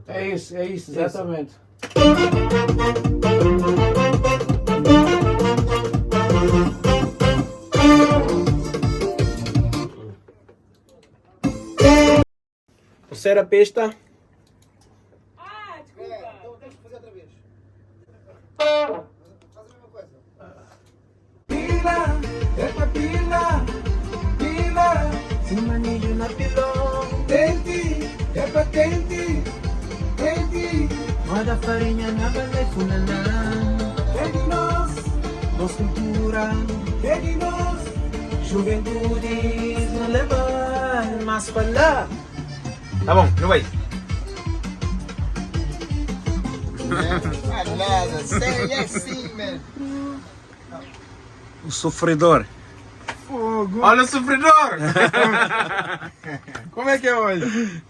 É isso, exatamente. Terceira pista. Então temos que fazer outra vez. Faz a mesma coisa. Pila, esta pila, pila, sem manejo na pilão. Tente, é patente, tente, moda farinha na balé funanã. É de nós, nossa cultura, é de nós, juventude não leva mais para lá. Tá bom, não vai. Nada, say yes, sim, man. O sofredor. Fogo. Olha o sofredor! Como é que é hoje?